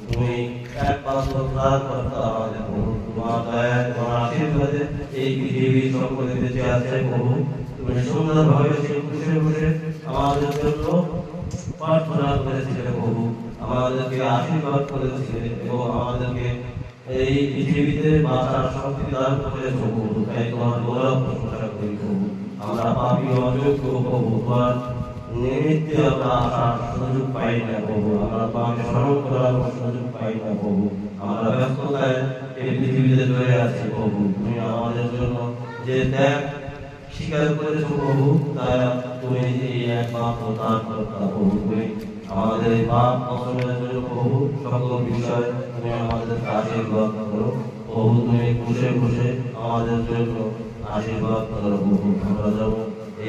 তুমি একমাত্র ত্রাণকর্তা আমাদের প্রভু। তোমার দয়া তোমার আশীর্বাদে এই পৃথিবী সকলে বেঁচে আছে প্রভু। তুমি সুন্দরভাবে বসে বসে আমাদের জন্য প্রার্থনা করেছিলে প্রভু, আমাদেরকে আশীর্বাদ করেছিলে এবং আমাদেরকে এই পৃথিবীতে বাঁচার শক্তি দান করেছো প্রভু। তাই তোমার গৌরব প্রশংসা করি প্রভু। আমরা পাপী অযোগ্য প্রভু, তোমার নিমিত্তে আমরা আসার সুযোগ পাই না প্রভু। আমরা তোমাকে স্মরণ করার সুযোগ পাই না প্রভু। আমরা ব্যস্ততায় এই পৃথিবীতে রয়ে আছি প্রভু। তুমি আমাদের জন্য যে ত্যাগ স্বীকার করেছো প্রভু, তাই তুমি এই একমাত্র ত্রাণকর্তা প্রভু। তুমি আমাদের এই পাপ মোচনের জন্য প্রভু সকল বিষয় তুমি আমাদেরকে আশীর্বাদ করো প্রভু। তুমি বসে বসে আমাদের জন্য আশীর্বাদ করো প্রভু। আমরা যেন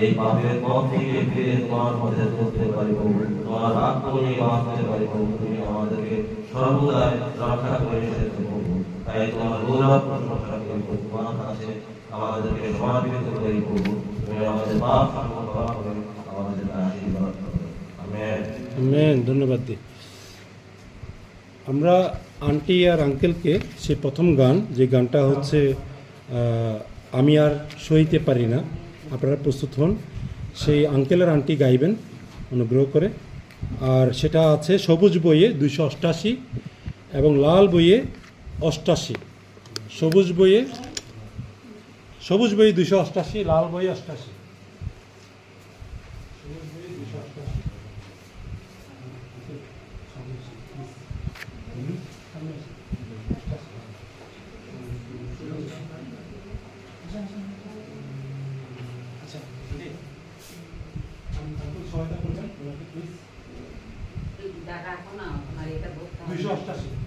এই পাপের পথ থেকে ফিরে তোমার পথে চলতে পারি প্রভু, তোমার আত্ম নিয়ে বাঁচতে পারি প্রভু। তুমি আমাদেরকে সর্বদাই রক্ষা করে এসেছো প্রভু। তাই তোমার গৌরব প্রশংসা করি প্রভু। তোমার কাছে আমাদেরকে সমর্পিত করি প্রভু। তুমি আমাদের পাপ ক্ষমা করে আমাদেরকে আশীর্বাদ করো। আমেন। আমেন। ধন্যবাদ দিই। আমরা আন্টি আর আঙ্কেলকে সে প্রথম গান, যে গানটা হচ্ছে আমি আর সইতে পারি না, আপনারা প্রস্তুত হন। সেই আঙ্কেল আর আন্টি গাইবেন অনুগ্রহ করে। আর সেটা আছে সবুজ বইয়ে 288 এবং লাল বইয়ে 88। সবুজ বইয়ে 288, লাল বইয়ে 88। দেখা এখন না আমার এটা 288